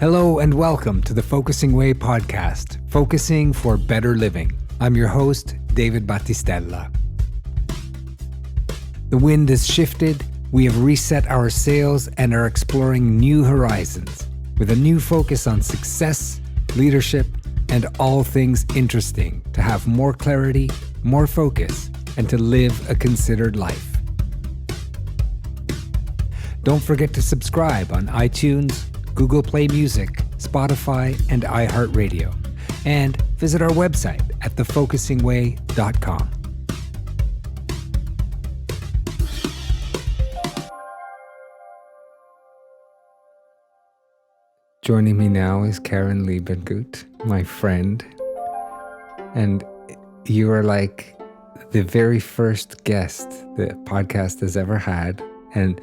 Hello and welcome to the Focusing Way podcast, Focusing for Better Living. I'm your host, David Battistella. The wind has shifted, we have reset our sails and are exploring new horizons with a new focus on success, leadership, and all things interesting to have more clarity, more focus, and to live a considered life. Don't forget to subscribe on iTunes, Google Play Music, Spotify, and iHeart Radio. And visit our website at thefocusingway.com. Joining me now is Karen Liebenguth, my friend. And you are like the very first guest the podcast has ever had. And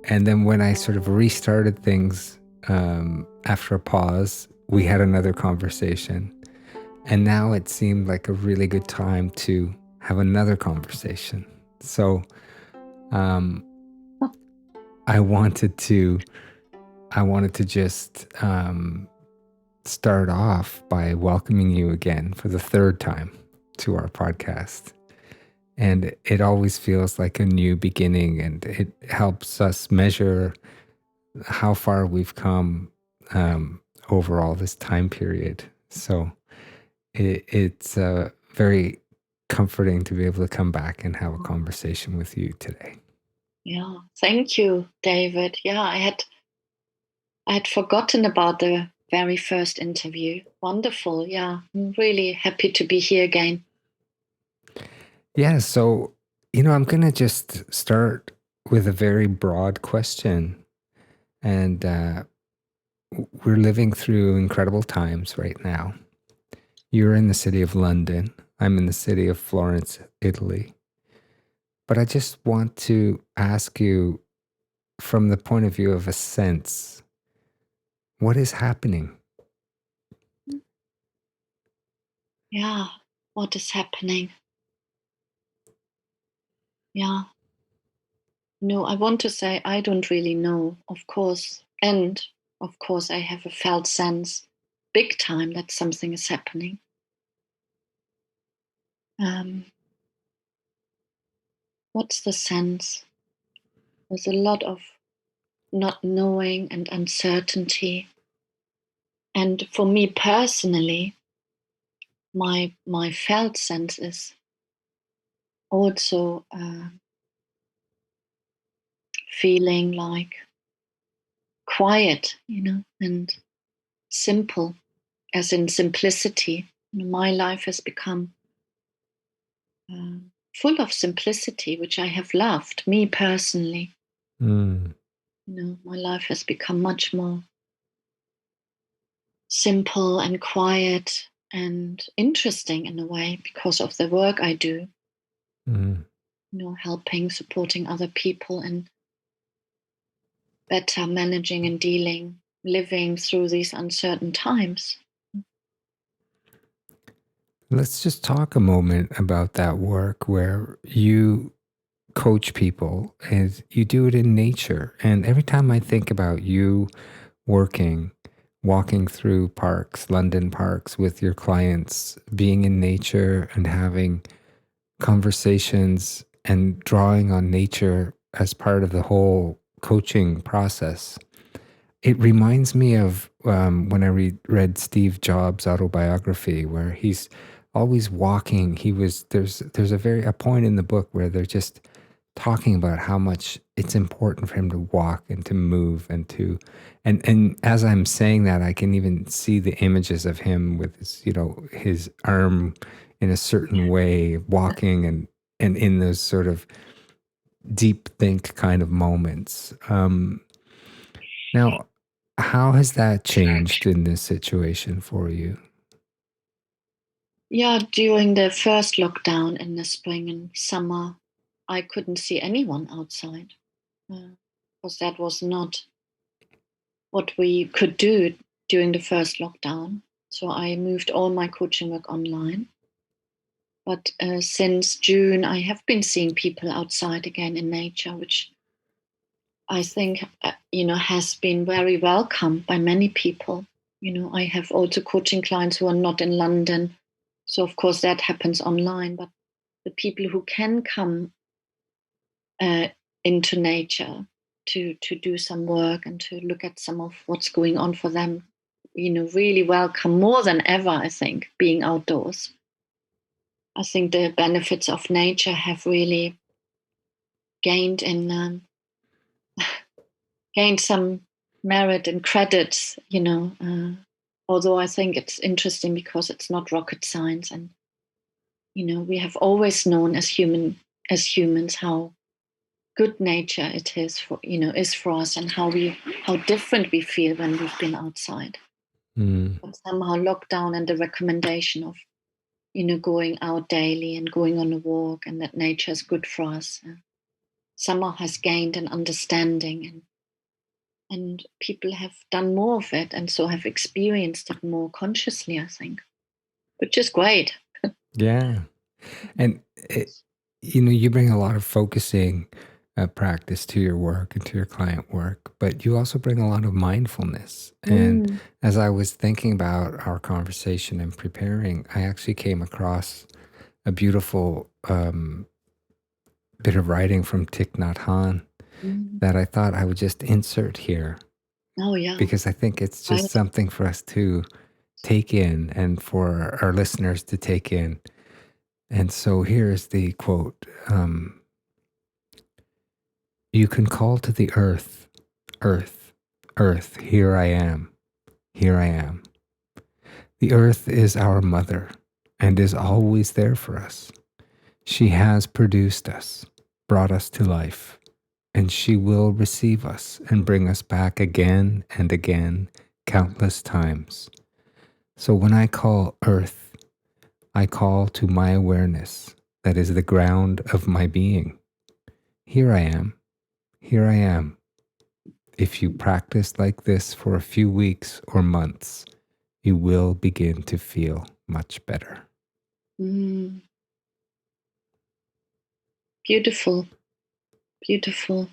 then when I sort of restarted things after a pause, we had another conversation. And now it seemed like a really good time to have another conversation. So I wanted to just start off by welcoming you again for the third time to our podcast. And it always feels like a new beginning, and it helps us measure how far we've come over all this time period. So it's very comforting to be able to come back and have a conversation with you today. Yeah, thank you, David. Yeah, I had forgotten about the very first interview. Wonderful. Yeah, I'm really happy to be here again. Yeah, so, I'm going to just start with a very broad question. And we're living through incredible times right now. You're in the city of London. I'm in the city of Florence, Italy. But I just want to ask you, from the point of view of a sense, what is happening? Yeah, what is happening? Yeah. No, I want to say I don't really know, of course. And of course, I have a felt sense, big time, that something is happening. What's the sense? There's a lot of not knowing and uncertainty. And for me personally, my felt sense is also feeling like quiet, and simple, as in simplicity. My life has become full of simplicity, which I have loved, me personally. My life has become much more simple and quiet and interesting in a way because of the work I do. Helping, supporting other people and better managing and living through these uncertain times. Let's just talk a moment about that work where you coach people and you do it in nature. And every time I think about you walking through parks, London parks with your clients, being in nature and having conversations and drawing on nature as part of the whole coaching process, it reminds me of when I read Steve Jobs' autobiography, where he's always walking. There's a point in the book where they're just talking about how much it's important for him to walk and to move and as I'm saying that, I can even see the images of him with his arm in a certain way, walking and in those sort of deep think kind of moments. Now, how has that changed in this situation for you? Yeah, during the first lockdown in the spring and summer, I couldn't see anyone outside because that was not what we could do during the first lockdown. So I moved all my coaching work online. But since June, I have been seeing people outside again in nature, which I think, has been very welcome by many people. I have also coaching clients who are not in London. So, of course, that happens online. But the people who can come uh, into nature to do some work and to look at some of what's going on for them, really welcome more than ever, I think, being outdoors. I think the benefits of nature have really gained in gained some merit and credits, although I think it's interesting because it's not rocket science. And, we have always known as humans how good nature it is for us, and how different we feel when we've been outside. Mm. But somehow lockdown and the recommendation of, going out daily and going on a walk, and that nature is good for us, somehow has gained an understanding, and people have done more of it, and so have experienced it more consciously, I think, which is great. Yeah. And you bring a lot of focusing practice to your work and to your client work, but you also bring a lot of mindfulness. And Mm. as I was thinking about our conversation and preparing, I actually came across a beautiful bit of writing from Thich Nhat Hanh Mm. that I thought I would just insert here Oh, yeah. because I think it's just Right. something for us to take in and for our listeners to take in. And so here's the quote. You can call to the earth, earth, earth, here I am, here I am. The earth is our mother and is always there for us. She has produced us, brought us to life, and she will receive us and bring us back again and again, countless times. So when I call earth, I call to my awareness that is the ground of my being. Here I am, here I am. If you practice like this for a few weeks or months, you will begin to feel much better. Mm. Beautiful, beautiful.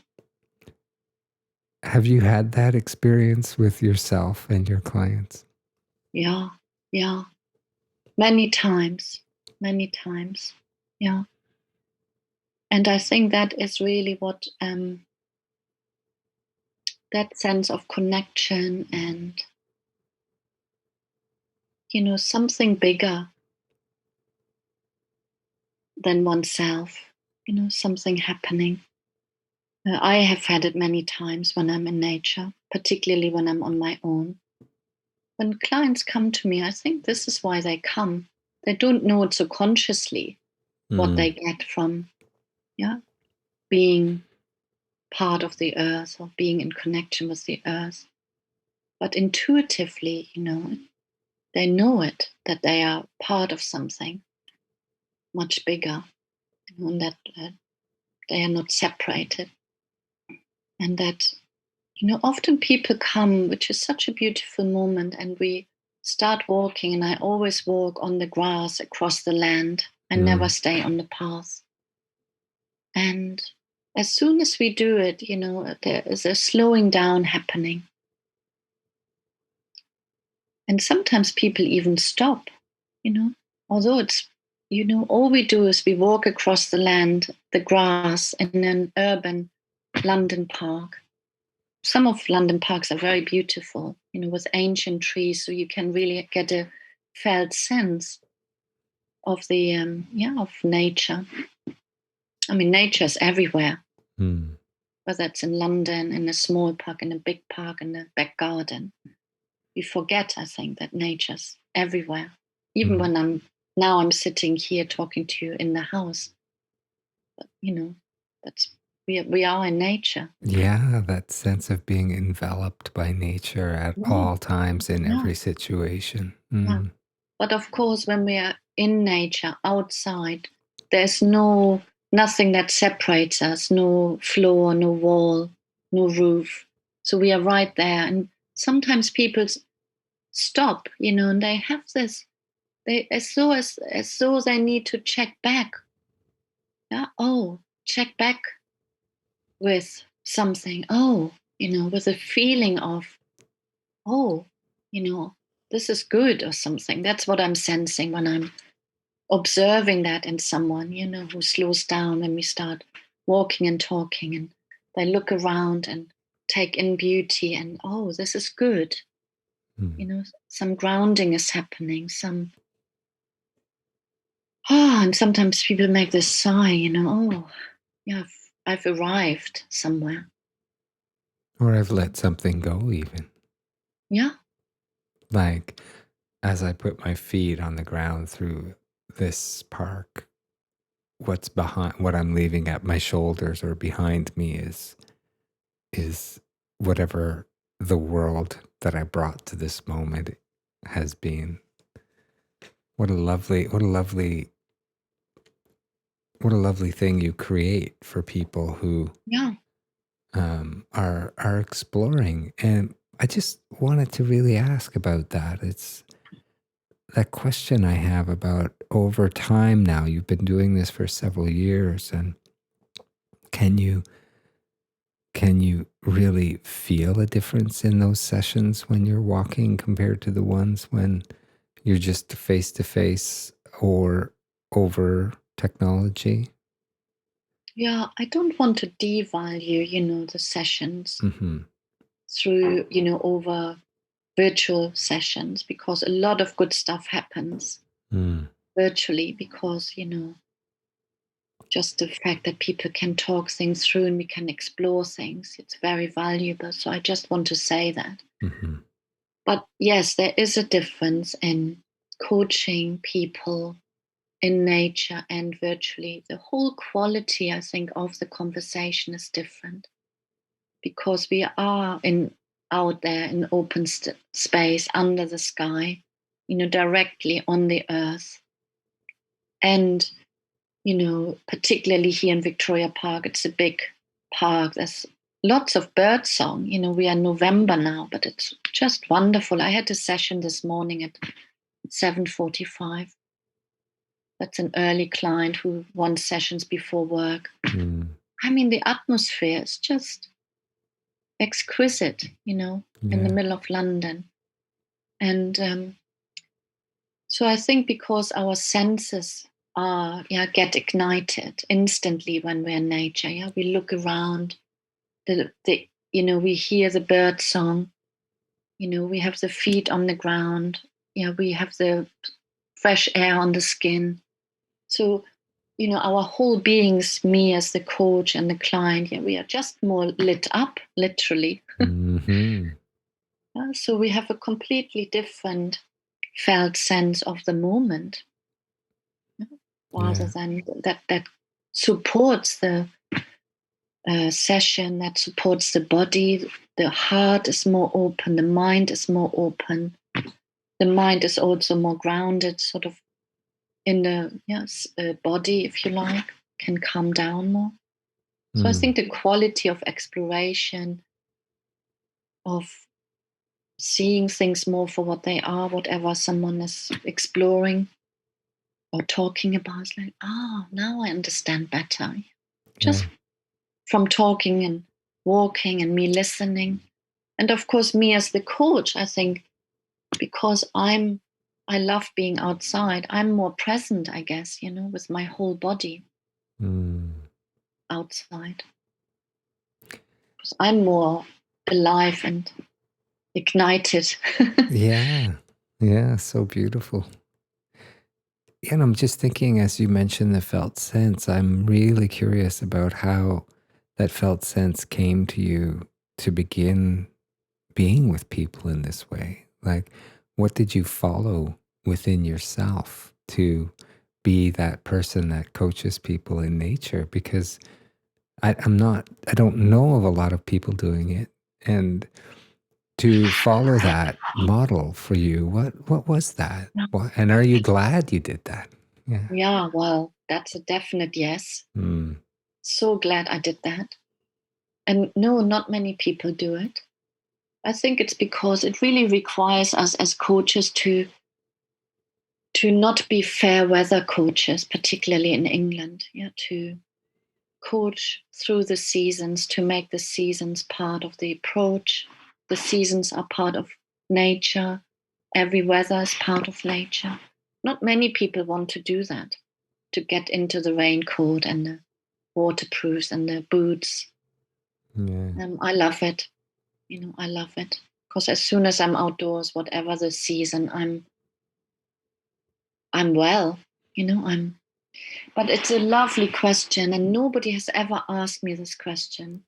Have you had that experience with yourself and your clients? Yeah, yeah. Many times, many times. Yeah. And I think that is really what that sense of connection and, something bigger than oneself, something happening. I have had it many times when I'm in nature, particularly when I'm on my own. When clients come to me, I think this is why they come. They don't know it so consciously what they Mm. get from, yeah, being part of the earth or being in connection with the earth. But intuitively, they know it, that they are part of something much bigger, and that they are not separated. And that, often people come, which is such a beautiful moment, and we start walking, and I always walk on the grass across the land. I never Mm. stay on the path. And as soon as we do it, there is a slowing down happening. And sometimes people even stop, although it's, all we do is we walk across the land, the grass in an urban London park. Some of London parks are very beautiful, with ancient trees, so you can really get a felt sense of the, of nature. I mean, nature is everywhere, Mm. whether it's in London, in a small park, in a big park, in a back garden. We forget, I think, that nature's everywhere. Even Mm. when I'm sitting here talking to you in the house, but, that's we are in nature. Yeah, that sense of being enveloped by nature at Yeah, all times in yeah, every situation. yeah. Mm. But of course, when we are in nature, outside, there's nothing that separates us, no floor, no wall, no roof. So we are right there. And sometimes people stop, and they have this, they as though they need to check back. Yeah. Oh, check back with something, oh, with a feeling of, oh, this is good or something. That's what I'm sensing when I'm observing that in someone, who slows down when we start walking and talking, and they look around and take in beauty, and oh, this is good. Mm. Some grounding is happening, and sometimes people make this sigh, oh, yeah, I've arrived somewhere. Or I've let something go, even. Yeah. Like, as I put my feet on the ground through this park, what I'm leaving at my shoulders or behind me is whatever the world that I brought to this moment has been. What a lovely thing you create for people who Yeah. are exploring. And I just wanted to really ask about that. It's that question I have about over time now. You've been doing this for several years, and can you can you really feel a difference in those sessions when you're walking compared to the ones when you're just face to face or over technology? Yeah, I don't want to devalue, the sessions Mm-hmm. through, over virtual sessions, because a lot of good stuff happens Mm. virtually, because, just the fact that people can talk things through and we can explore things, it's very valuable. So I just want to say that. Mm-hmm. But yes, there is a difference in coaching people in nature and virtually. The whole quality, I think, of the conversation is different, because we are out there in open space under the sky, directly on the earth. And, particularly here in Victoria Park, it's a big park. There's lots of bird song. We are November now, but it's just wonderful. I had a session this morning at 7:45. That's an early client who wants sessions before work. Mm. I mean, the atmosphere is just exquisite, in the Yeah. middle of London. And so I think because our senses get ignited instantly when we're in nature. Yeah, we look around, we hear the bird song, we have the feet on the ground, we have the fresh air on the skin. So, our whole beings, me as the coach and the client, we are just more lit up, literally. Mm-hmm. So we have a completely different felt sense of the moment, rather Yeah. than that supports the session, that supports the body. The heart is more open, the mind is more open. The mind is also more grounded, sort of in the body, if you like, can calm down more. So I Mm. think the quality of exploration, of seeing things more for what they are, whatever someone is exploring or talking about, is like, now I understand better. Yeah. Just from talking and walking and me listening. And of course, me as the coach, I think, because I love being outside, I'm more present, I guess, with my whole body Mm. outside. Because I'm more alive and ignited. Yeah. Yeah. So beautiful. Yeah, and I'm just thinking, as you mentioned the felt sense, I'm really curious about how that felt sense came to you to begin being with people in this way. Like, what did you follow within yourself to be that person that coaches people in nature? Because I don't know of a lot of people doing it. And to follow that model for you, what was that? And are you glad you did that? Yeah. Yeah, well, that's a definite yes. Mm. So glad I did that. And no, not many people do it. I think it's because it really requires us as coaches to not be fair weather coaches, particularly in England. Yeah, to coach through the seasons to make the seasons part of the approach. The seasons are part of nature. Every weather is part of nature. Not many people want to do that, to get into the raincoat and the waterproofs and the boots. Yeah. I love it. I love it. Because as soon as I'm outdoors, whatever the season, I'm well. I'm But it's a lovely question, and nobody has ever asked me this question.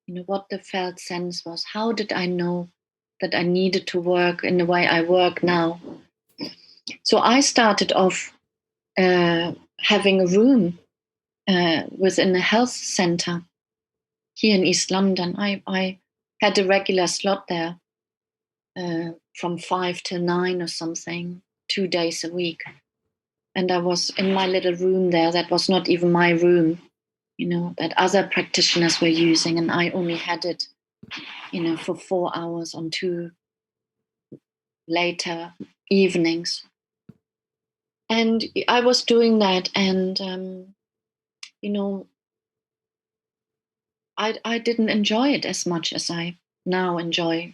What the felt sense was. How did I know that I needed to work in the way I work now? So I started off having a room within a health center here in East London. I had a regular slot there from 5 till 9 or something, 2 days a week. And I was in my little room there. That was not even my room, that other practitioners were using. And I only had it, for 4 hours on 2 later evenings. And I was doing that. And, I didn't enjoy it as much as I now enjoy,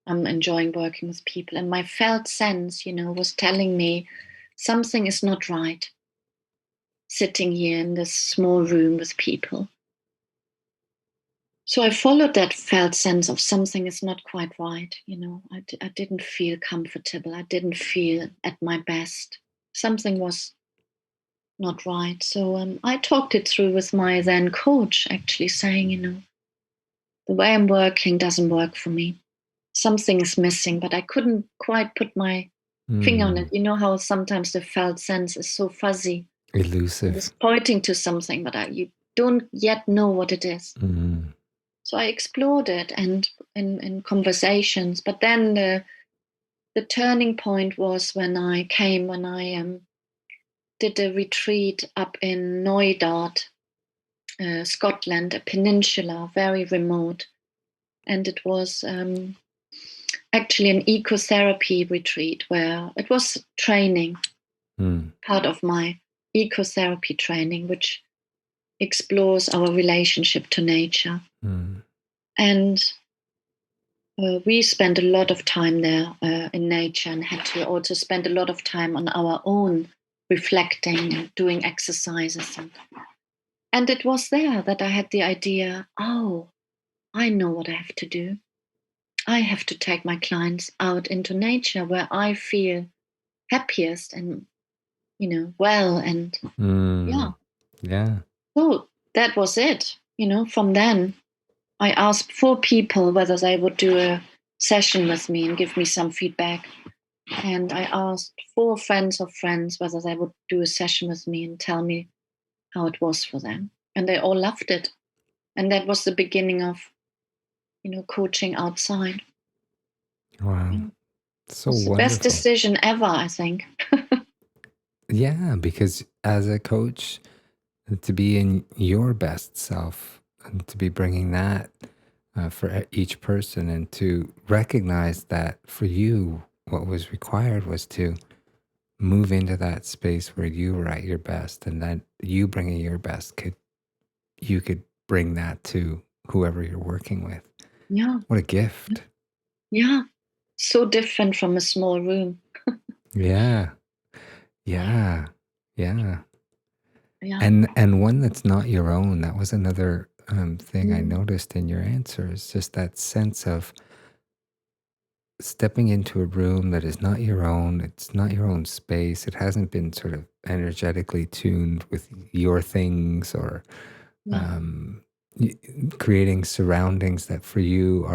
I'm enjoying working with people. And my felt sense, was telling me something is not right sitting here in this small room with people. So I followed that felt sense of something is not quite right. I didn't feel comfortable. I didn't feel at my best. Something was not right. So I talked it through with my then coach, actually saying, the way I'm working doesn't work for me. Something is missing, but I couldn't quite put my finger on it. You know how sometimes the felt sense is so fuzzy. It's Elusive. pointing to something, but you don't yet know what it is. So I explored it and in conversations. But then the turning point was when I did a retreat up in Knoydart, Scotland, a peninsula, very remote. And it was actually an ecotherapy retreat where it was training, part of my ecotherapy training, which explores our relationship to nature. And we spent a lot of time there in nature and had to also spend a lot of time on our own reflecting and doing exercises. And it was there that I had the idea, oh, I know what I have to do. I have to take my clients out into nature where I feel happiest and, well. And yeah. Yeah. So that was it. From then I asked 4 people whether they would do a session with me and give me some feedback. And I asked 4 friends of friends whether they would do a session with me and tell me how it was for them. And they all loved it. And that was the beginning of, coaching outside. Wow. It So was the best wonderful. decision ever, I think. Yeah, because as a coach, to be in your best self and to be bringing that for each person, and to recognize that for you, what was required was to move into that space where you were at your best, and that you bringing your best you could bring that to whoever you're working with. Yeah. What a gift. Yeah. So different from a small room. Yeah. Yeah. Yeah. Yeah. And one that's not your own. That was another thing I Mm. noticed in your answers, just that sense of stepping into a room that is not your own. It's not your own space. It hasn't been sort of energetically tuned with your things, or Yeah. um, y- creating surroundings that for you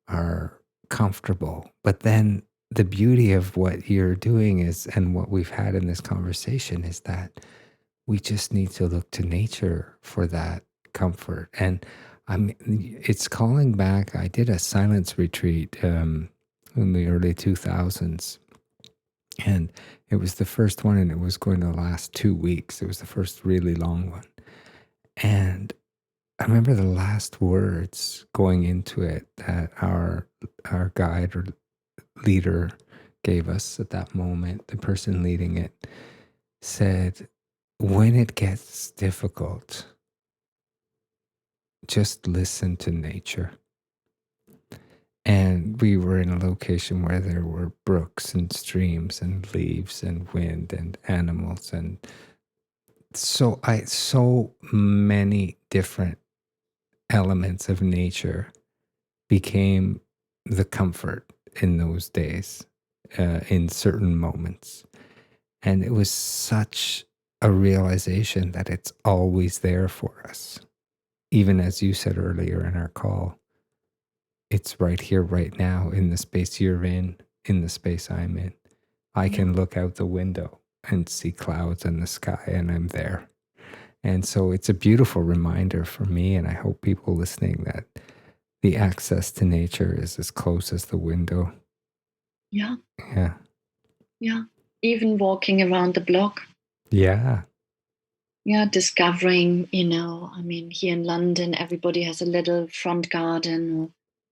are comfortable. But then the beauty of what you're doing is, and what we've had in this conversation, is that we just need to look to nature for that comfort. And it's calling back. I did a silence retreat in the early 2000s, and it was the first one, and it was going to last 2 weeks. It was the first really long one. And I remember the last words going into it that our guide or leader gave us at that moment. The person leading it said, "When it gets difficult, just listen to nature. And we were in a location where there were brooks and streams and leaves and wind and animals and so many different elements of nature became the comfort in those days, in certain moments. And it was such a realization that it's always there for us. Even as you said earlier in our call, it's right here, right now, in the space you're in the space I'm in. I Yeah. can look out the window and see clouds in the sky, and I'm there. And so it's a beautiful reminder for me, and I hope people listening, that the access to nature is as close as the window. Yeah. Yeah. Yeah. Even walking around the block. Yeah. Yeah, discovering, I mean, here in London, everybody has a little front garden, or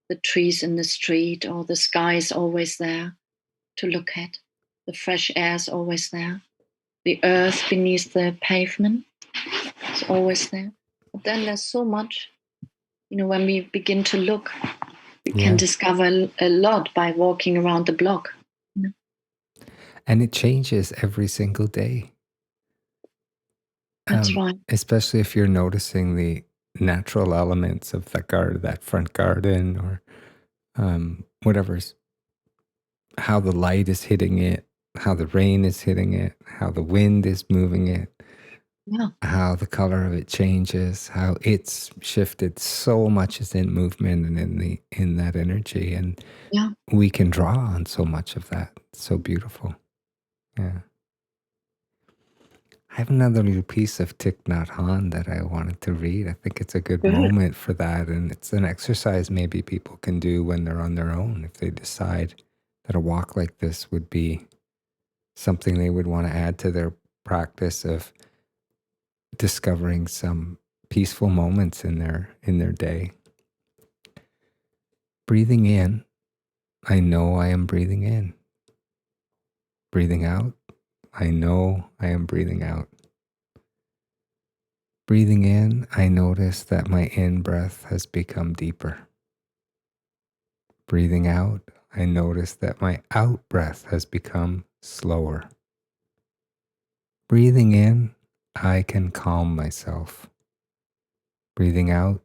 the trees in the street, or the sky is always there to look at. The fresh air is always there. The earth beneath the pavement is always there. But then there's so much, when we begin to look, we can Yeah. discover a lot by walking around the block. And it changes every single day. That's right. Especially if you're noticing the natural elements of that front garden, or whatever's, how the light is hitting it, how the rain is hitting it, how the wind is moving it, Yeah. how the color of it changes, how it's shifted. So much is in movement and in that energy, and Yeah. we can draw on so much of that. It's so beautiful. Yeah. I have another little piece of Thich Nhat Hanh that I wanted to read. I think it's a good Good. moment for that, and it's an exercise maybe people can do when they're on their own, if they decide that a walk like this would be something they would want to add to their practice of discovering some peaceful moments in their day. Breathing in, I know I am breathing in. Breathing out, I know I am breathing out. Breathing in, I notice that my in-breath has become deeper. Breathing out, I notice that my out-breath has become slower. Breathing in, I can calm myself. Breathing out,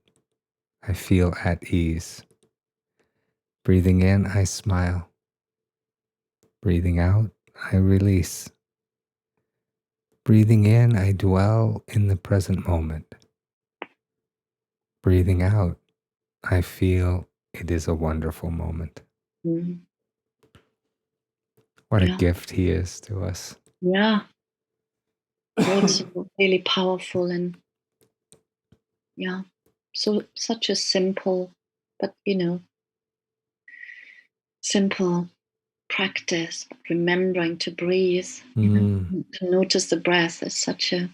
I feel at ease. Breathing in, I smile. Breathing out, I release. Breathing in, I dwell in the present moment. Breathing out, I feel it is a wonderful moment. Mm. What a Yeah. gift he is to us. Yeah. Also really powerful, and yeah, so such a simple, but simple practice. Remembering to breathe, Mm, to notice the breath is such a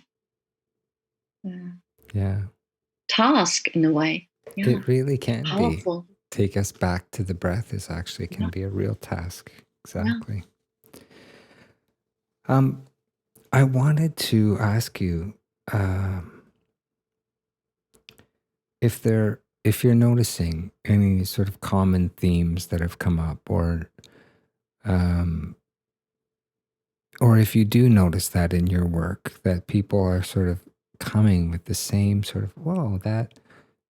uh, yeah, task in a way. Yeah, it really can be. powerful. Take us back to the breath is actually can Yeah, be a real task. yeah. Exactly. Um, I wanted to ask you, um, if you're noticing any sort of common themes that have come up, um, or if you do notice that in your work, that people are sort of coming with the same sort of, whoa,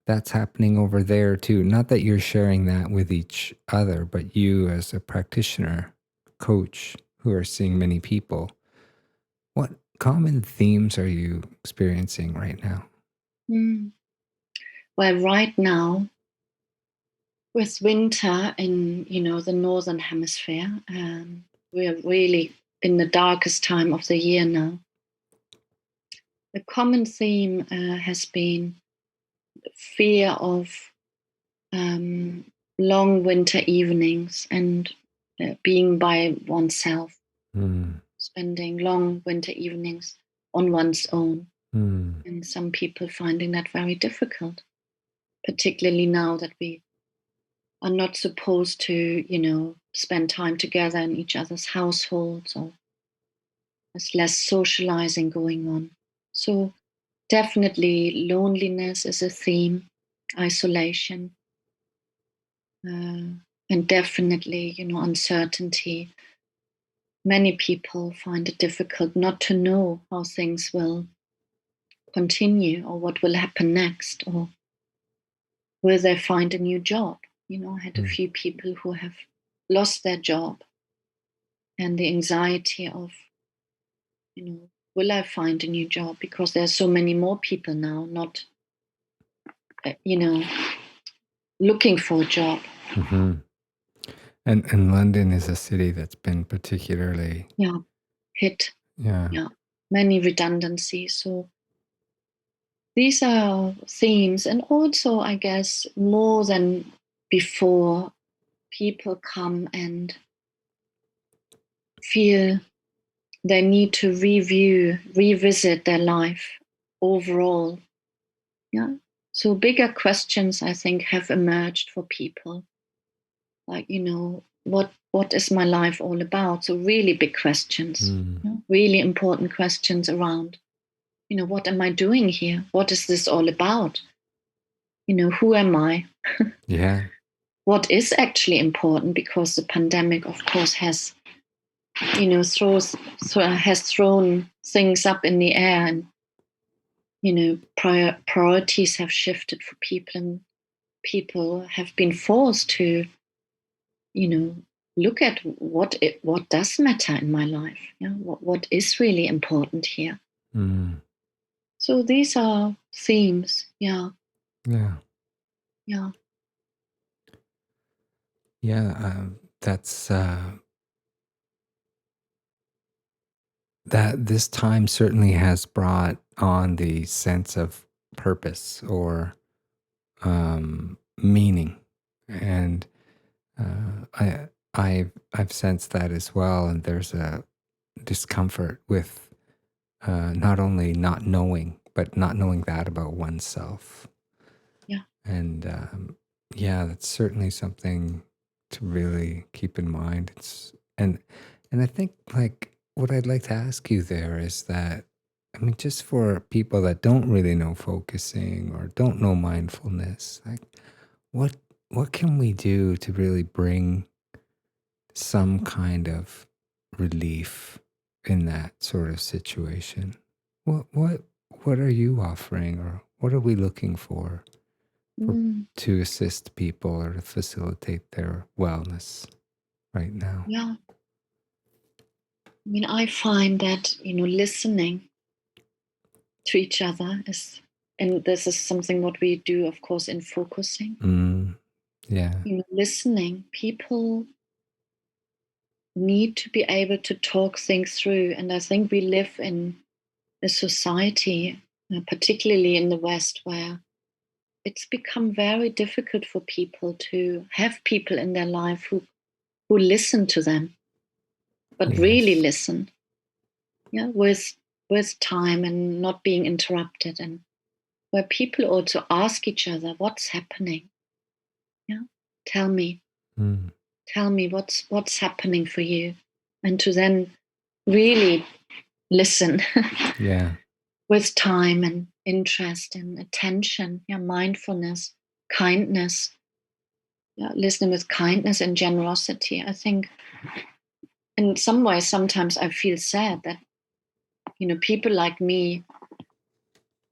that's happening over there too. Not that you're sharing that with each other, but you as a practitioner, coach who are seeing many people, what common themes are you experiencing right now? Mm. Well, right now with winter in the northern hemisphere, we are really in the darkest time of the year now. The common theme has been fear of um, long winter evenings, and being by oneself, Mm, spending long winter evenings on one's own. mm, And some people finding that very difficult, particularly now that we are not supposed to, spend time together in each other's households, or there's less socializing going on. So, definitely, loneliness is a theme. isolation, and definitely, uncertainty. Many people find it difficult not to know how things will continue or what will happen next, or will they find a new job. I had a Mm. few people who have lost their job, and the anxiety of, will I find a new job, because there's so many more people now not, uh, you know, looking for a job. Hmm. And London is a city that's been particularly, Yeah, hit. yeah. Yeah, many redundancies. So these are themes, and also, I guess, more than before, people come and feel they need to revisit their life overall. Yeah. So bigger questions, I think, have emerged for people. Like, what is my life all about? So really big questions, Mm. really important questions around, what am I doing here? What is this all about? Who am I? Yeah. What is actually important? Because the pandemic, of course, has, has thrown things up in the air, and priorities have shifted for people, and people have been forced to, you know, look at what does matter in my life. Yeah, what is really important here. Mm. So these are themes. Yeah, Yeah. yeah. Yeah. That's that this time certainly has brought on the sense of purpose or meaning, and I've sensed that as well. And there's a discomfort with not only not knowing, but not knowing that about oneself. Yeah. And yeah, that's certainly something to really keep in mind. And I think, like, what I'd like to ask you there is that, I mean, just for people that don't really know focusing or don't know mindfulness, like, what what can we do to really bring some kind of relief in that sort of situation? What are you offering, or what are we looking for Mm, to assist people or to facilitate their wellness right now? yeah. I mean, I find that, listening to each other is, and this is something what we do, of course, in focusing. Mm, yeah. Listening, people need to be able to talk things through. And I think we live in a society, particularly in the West, where it's become very difficult for people to have people in their life who listen to them, but really Yes. listen, yeah, with time and not being interrupted, and where people also ask each other, what's happening? Yeah, tell me, Mm, what's happening for you, and to then really listen yeah. with time and interest and attention. Yeah, mindfulness, kindness. Yeah, listening with kindness and generosity. I think in some ways, sometimes I feel sad that, people like me,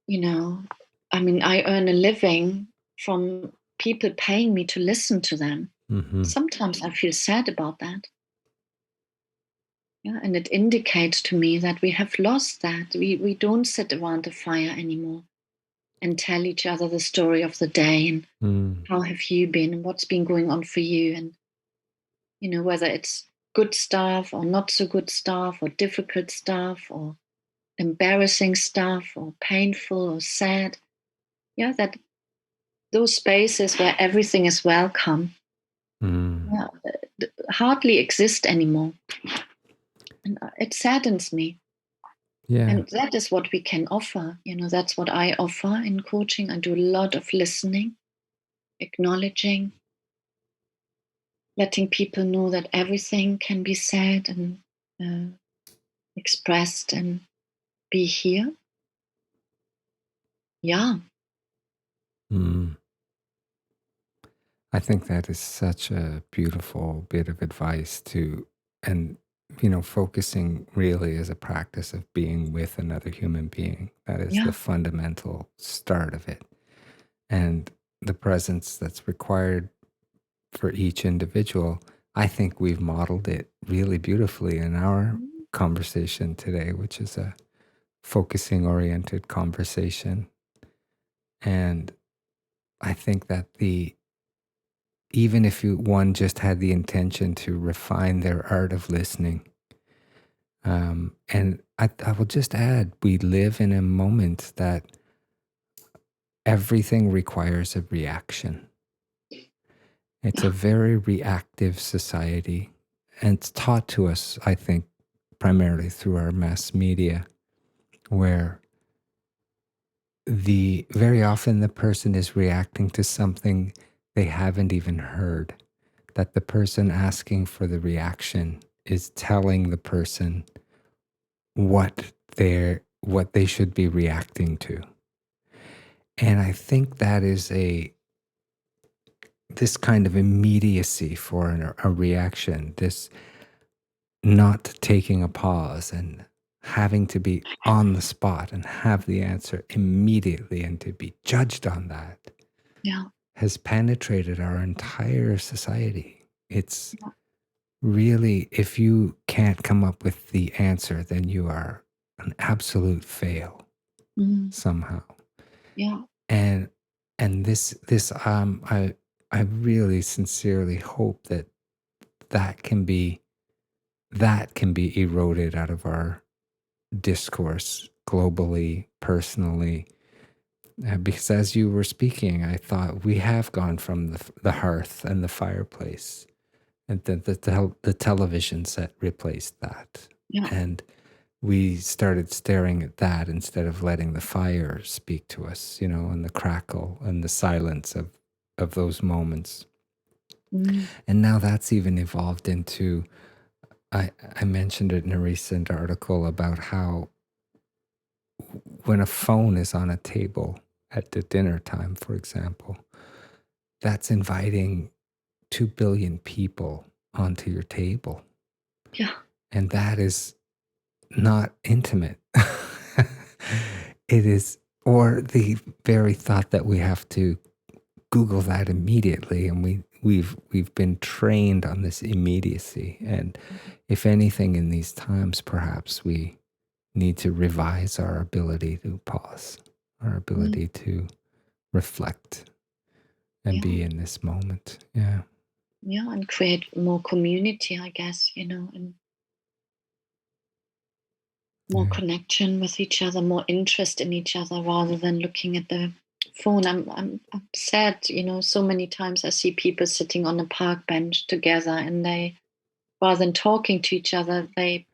you know, I mean, I earn a living from people paying me to listen to them. Hmm. Sometimes I feel sad about that. Yeah, and it indicates to me that we have lost that. We don't sit around the fire anymore and tell each other the story of the day, and Mm, how have you been and what's been going on for you, and whether it's good stuff or not so good stuff, or difficult stuff, or embarrassing stuff, or painful or sad. Yeah, that those spaces where everything is welcome, mm, yeah, hardly exist anymore. And it saddens me. yeah. And that is what we can offer. That's what I offer in coaching. I do a lot of listening, acknowledging, letting people know that everything can be said and expressed and be here. Yeah. Mm. I think that is such a beautiful bit of advice to, and, focusing really is a practice of being with another human being. That is the Yeah. fundamental start of it. And the presence that's required for each individual, I think we've modeled it really beautifully in our Mm. conversation today, which is a focusing oriented conversation. And I think that even if one just had the intention to refine their art of listening, and I will just add, we live in a moment that everything requires a reaction. It's a Yeah. very reactive society, and it's taught to us, I think, primarily through our mass media, where the very often the person is reacting to something they haven't even heard. That the person asking for the reaction is telling the person what they should be reacting to. And I think that is this kind of immediacy for a reaction, this not taking a pause and having to be on the spot and have the answer immediately and to be judged on that Yeah. has penetrated our entire society. It's Yeah. really, if you can't come up with the answer, then you are an absolute fail Mm. somehow. Yeah. And I really sincerely hope that can be that can be eroded out of our discourse globally, personally. Because as you were speaking, I thought we have gone from the hearth and the fireplace, and the television set replaced that. Yeah. And we started staring at that instead of letting the fire speak to us, and the crackle and the silence of those moments. Mm. And now that's even evolved into, I mentioned it in a recent article about how when a phone is on a table at the dinner time, for example, that's inviting 2 billion people onto your table. Yeah. And that is not intimate. It is, or the very thought that we have to Google that immediately, and we've been trained on this immediacy. And if anything, in these times, perhaps we need to revise our ability to pause, our Mm. ability to reflect and Yeah. be in this moment. Yeah, Yeah. And create more community, I guess, and more yeah, connection with each other, more interest in each other rather than looking at the phone. I'm sad, so many times I see people sitting on a park bench together and they, rather than talking to each other, they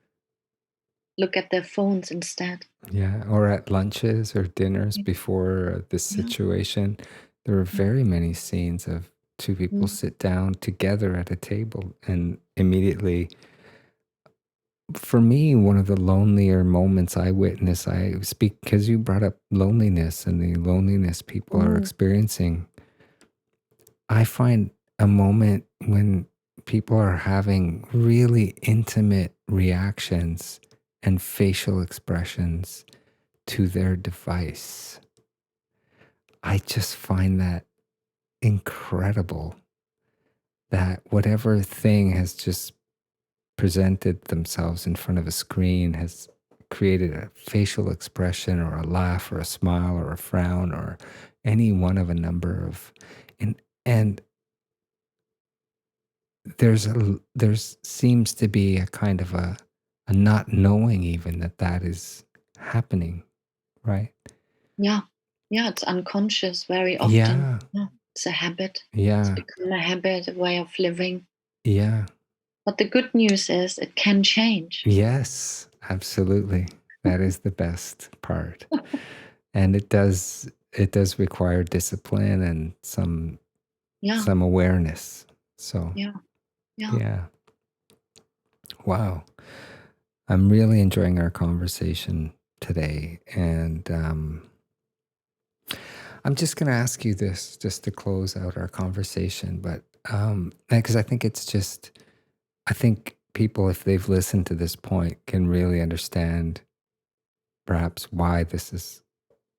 look at their phones instead. yeah. Or at lunches or dinners Yeah. before this Yeah. situation, there are Mm. very many scenes of two people Mm. sit down together at a table and immediately, for me, one of the lonelier moments I witness, I speak because you brought up loneliness and the loneliness people are Mm. experiencing. I find a moment when people are having really intimate reactions and facial expressions to their device. I just find that incredible that whatever thing has just presented themselves in front of a screen has created a facial expression or a laugh or a smile or a frown or any one of a number of, and there's seems to be a kind of a not knowing even that is happening, right? Yeah. Yeah. It's unconscious very often. Yeah, Yeah. It's a habit. It's yeah, become a habit, a way of living. yeah. But the good news is it can change. Yes, absolutely. That is the best part. And it does require discipline and Yeah. some awareness. So, Yeah. Yeah. yeah. Wow. I'm really enjoying our conversation today, and I'm just going to ask you this just to close out our conversation, but because I think people, if they've listened to this point, can really understand perhaps why this is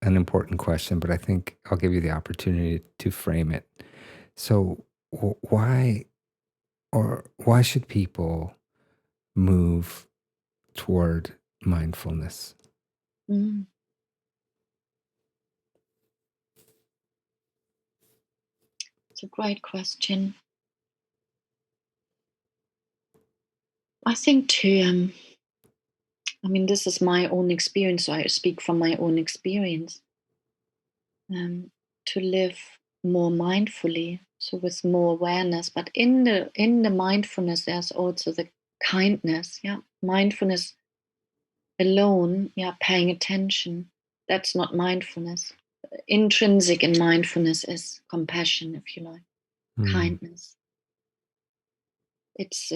an important question, but I think I'll give you the opportunity to frame it. So, why should people move toward mindfulness? Mm, it's a great question. I think this is my own experience, so I speak from my own experience. To live more mindfully, so with more awareness. But in the mindfulness, there's also the kindness. Yeah, mindfulness alone. Yeah, paying attention. That's not mindfulness. Intrinsic in mindfulness is compassion, if you like, Mm, kindness. It's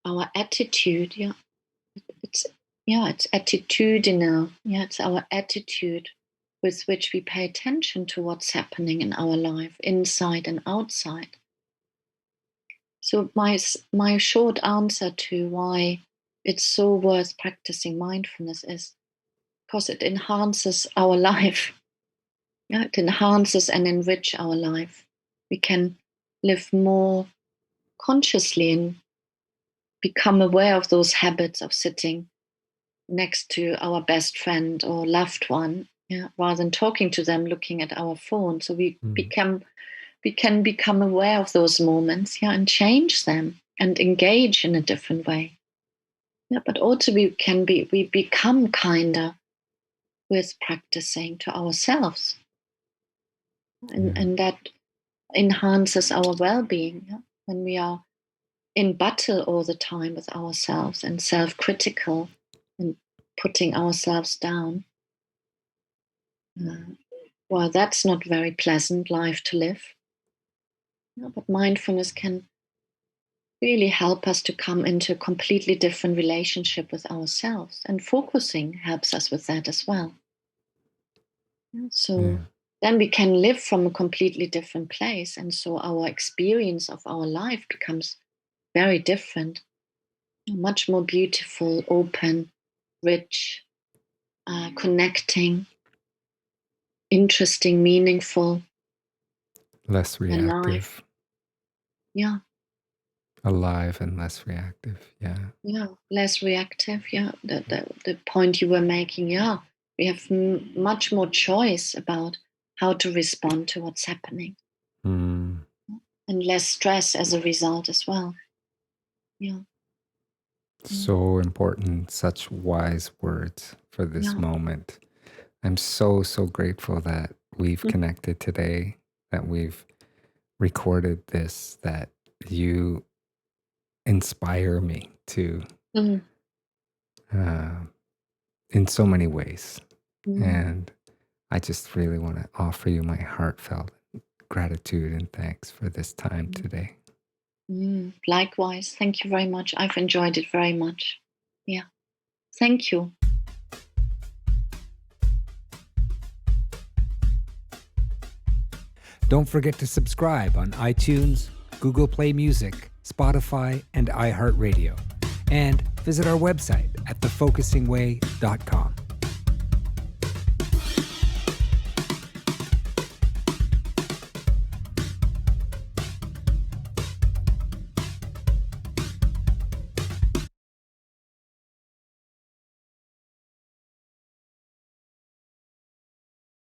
our attitude. Yeah, it's it's attitudinal. Yeah, it's our attitude with which we pay attention to what's happening in our life, inside and outside. So my short answer to why it's so worth practicing mindfulness is because it enhances our life. Yeah, it enhances and enrich our life. We can live more consciously and become aware of those habits of sitting next to our best friend or loved one, yeah, rather than talking to them, looking at our phone. So mm, we can become aware of those moments, yeah, and change them and engage in a different way. Yeah, but also we become kinder with practicing to ourselves, yeah. and that enhances our well-being. Yeah? When we are in battle all the time with ourselves and self-critical and putting ourselves down, uh, well, that's not very pleasant life to live. Yeah, but mindfulness can really help us to come into a completely different relationship with ourselves, and focusing helps us with that as well. Yeah, so Yeah. then we can live from a completely different place, and so our experience of our life becomes very different, much more beautiful, open, rich, connecting, interesting, meaningful, Less alive. reactive, Yeah, alive and less reactive. Yeah. yeah, less reactive. Yeah, the point you were making. Yeah, we have much more choice about how to respond to what's happening, Mm. and less stress as a result as well. Yeah, mm, So important, such wise words for this yeah, moment. I'm so, so grateful that we've connected today, that we've recorded this, that you inspire me to mm, uh, in so many ways. mm, And I just really want to offer you my heartfelt gratitude and thanks for this time mm, today. Likewise, thank you very much. I've enjoyed it very much. Yeah, thank you. Don't forget to subscribe on iTunes, Google Play Music, Spotify, and iHeart Radio. And visit our website at thefocusingway.com.